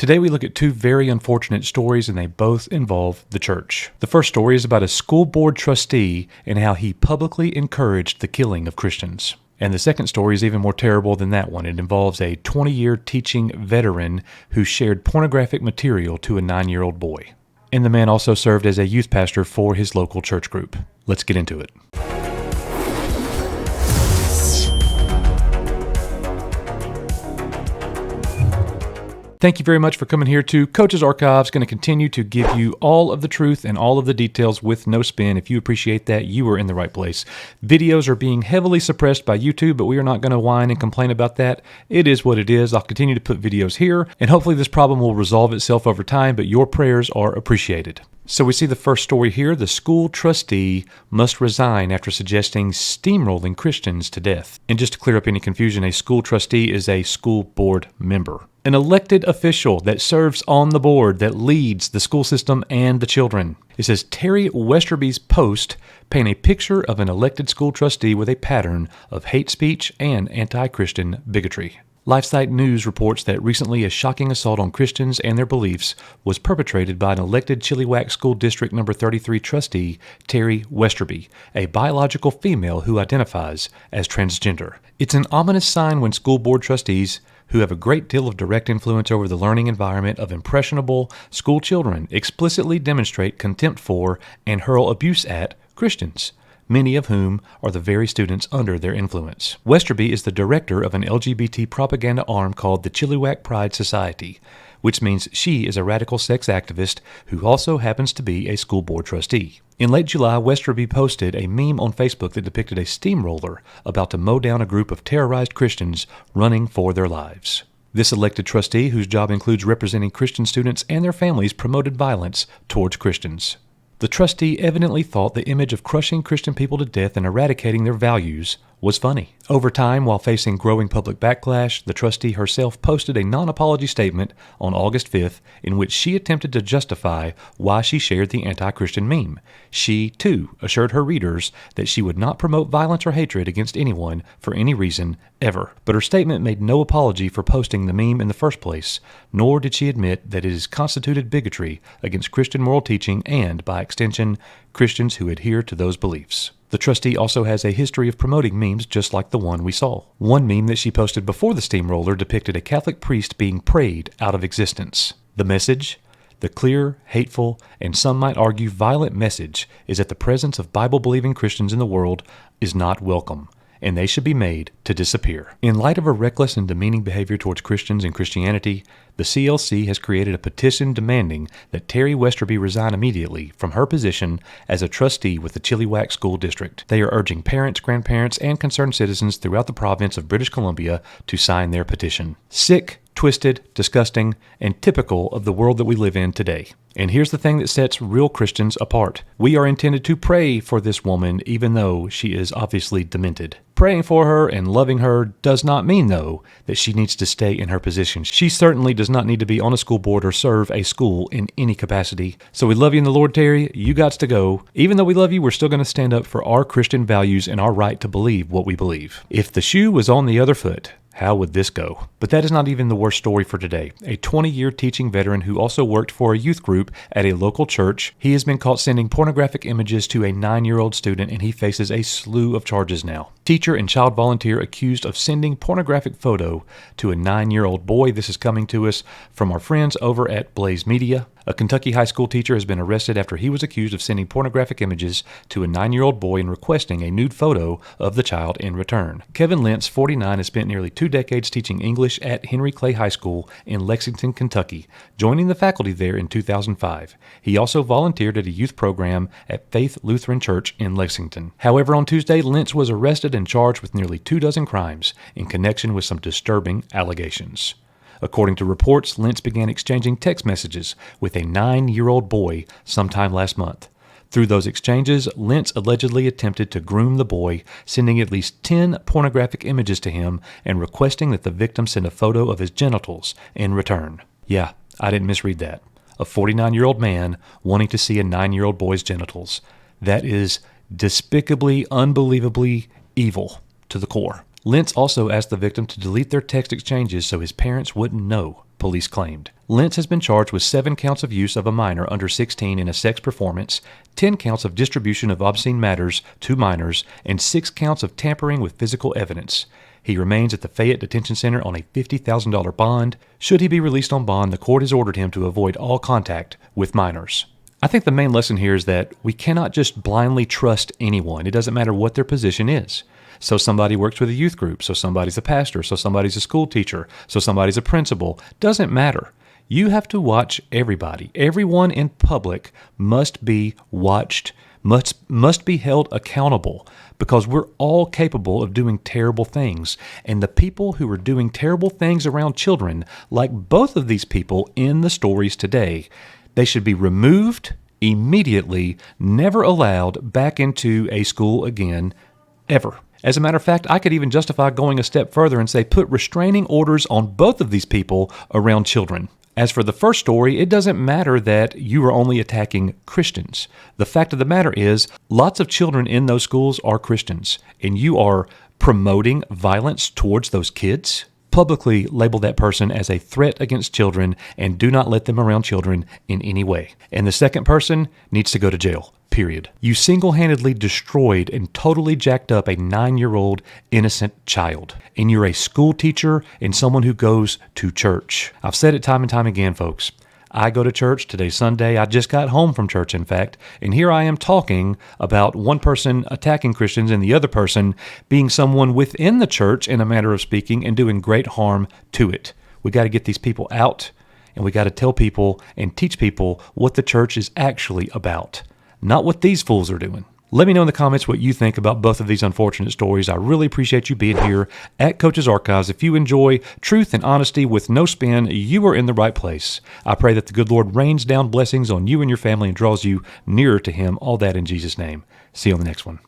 Today we look at two very unfortunate stories, and they both involve the church. The first story is about a school board trustee and how he publicly encouraged the killing of Christians. And the second story is even more terrible than that one. It involves a 20-year teaching veteran who shared pornographic material to a 9-year-old boy. And the man also served as a youth pastor for his local church group. Let's get into it. Thank you very much for coming here to Coach's Archives. Going to continue to give you all of the truth and all of the details with no spin. If you appreciate that, you are in the right place. Videos are being heavily suppressed by YouTube, but we are not going to whine and complain about that. It is what it is. I'll continue to put videos here, and hopefully this problem will resolve itself over time, but your prayers are appreciated. So we see the first story here. The school trustee must resign after suggesting steamrolling Christians to death. And just to clear up any confusion, a school trustee is a school board member, an elected official that serves on the board that leads the school system and the children. It says Terry Westerby's post paint a picture of an elected school trustee with a pattern of hate speech and anti-Christian bigotry. LifeSite News reports that recently a shocking assault on Christians and their beliefs was perpetrated by an elected Chilliwack School District No. 33 trustee, Terry Westerby, a biological female who identifies as transgender. It's an ominous sign when school board trustees, who have a great deal of direct influence over the learning environment of impressionable school children, explicitly demonstrate contempt for and hurl abuse at Christians, many of whom are the very students under their influence. Westerby is the director of an LGBT propaganda arm called the Chilliwack Pride Society, which means she is a radical sex activist who also happens to be a school board trustee. In late July, Westerby posted a meme on Facebook that depicted a steamroller about to mow down a group of terrorized Christians running for their lives. This elected trustee, whose job includes representing Christian students and their families, promoted violence towards Christians. The trustee evidently thought the image of crushing Christian people to death and eradicating their values was funny. Over time, while facing growing public backlash, the trustee herself posted a non-apology statement on August 5th in which she attempted to justify why she shared the anti-Christian meme. She, too, assured her readers that she would not promote violence or hatred against anyone for any reason, ever. But her statement made no apology for posting the meme in the first place, nor did she admit that it is constituted bigotry against Christian moral teaching and, by extension, Christians who adhere to those beliefs. The trustee also has a history of promoting memes just like the one we saw. One meme that she posted before the steamroller depicted a Catholic priest being prayed out of existence. The message? The clear, hateful, and some might argue violent message is that the presence of Bible-believing Christians in the world is not welcome, and they should be made to disappear. In light of her reckless and demeaning behavior towards Christians and Christianity, the CLC has created a petition demanding that Terry Westerby resign immediately from her position as a trustee with the Chilliwack School District. They are urging parents, grandparents, and concerned citizens throughout the province of British Columbia to sign their petition. Sick, twisted, disgusting, and typical of the world that we live in today. And here's the thing that sets real Christians apart. We are intended to pray for this woman even though she is obviously demented. Praying for her and loving her does not mean, though, that she needs to stay in her position. She certainly does not need to be on a school board or serve a school in any capacity. So we love you in the Lord, Terry. You gots to go. Even though we love you, we're still going to stand up for our Christian values and our right to believe what we believe. If the shoe was on the other foot, how would this go? But that is not even the worst story for today. A 20-year teaching veteran who also worked for a youth group at a local church, he has been caught sending pornographic images to a 9-year-old student, and he faces a slew of charges now. Teacher and child volunteer accused of sending pornographic photo to a 9-year-old boy. This is coming to us from our friends over at Blaze Media. A Kentucky high school teacher has been arrested after he was accused of sending pornographic images to a 9-year-old boy and requesting a nude photo of the child in return. Kevin Lentz, 49, has spent nearly 2 decades teaching English at Henry Clay High School in Lexington, Kentucky, joining the faculty there in 2005. He also volunteered at a youth program at Faith Lutheran Church in Lexington. However, on Tuesday, Lentz was arrested and charged with nearly 24 crimes in connection with some disturbing allegations. According to reports, Lentz began exchanging text messages with a 9-year-old boy sometime last month. Through those exchanges, Lentz allegedly attempted to groom the boy, sending at least 10 pornographic images to him and requesting that the victim send a photo of his genitals in return. Yeah, I didn't misread that. A 49-year-old man wanting to see a 9-year-old boy's genitals. That is despicably, unbelievably evil to the core. Lentz also asked the victim to delete their text exchanges so his parents wouldn't know, police claimed. Lentz has been charged with 7 counts of use of a minor under 16 in a sex performance, 10 counts of distribution of obscene matters to minors, and 6 counts of tampering with physical evidence. He remains at the Fayette Detention Center on a $50,000 bond. Should he be released on bond, the court has ordered him to avoid all contact with minors. I think the main lesson here is that we cannot just blindly trust anyone. It doesn't matter what their position is. So somebody works with a youth group, so somebody's a pastor, so somebody's a school teacher, so somebody's a principal. Doesn't matter. You have to watch everybody. Everyone in public must be watched, must be held accountable, because we're all capable of doing terrible things. And the people who are doing terrible things around children, like both of these people in the stories today, they should be removed immediately, never allowed back into a school again, ever. As a matter of fact, I could even justify going a step further and say put restraining orders on both of these people around children. As for the first story, it doesn't matter that you are only attacking Christians. The fact of the matter is, lots of children in those schools are Christians, and you are promoting violence towards those kids. Publicly label that person as a threat against children and do not let them around children in any way. And the second person needs to go to jail, period. You single-handedly destroyed and totally jacked up a 9-year-old innocent child. And you're a school teacher and someone who goes to church. I've said it time and time again, folks. I go to church. Today's Sunday. I just got home from church, in fact, and here I am talking about one person attacking Christians and the other person being someone within the church, in a manner of speaking, and doing great harm to it. We got to get these people out, and we got to tell people and teach people what the church is actually about, not what these fools are doing. Let me know in the comments what you think about both of these unfortunate stories. I really appreciate you being here at Coach's Archives. If you enjoy truth and honesty with no spin, you are in the right place. I pray that the good Lord rains down blessings on you and your family and draws you nearer to Him. All that in Jesus' name. See you on the next one.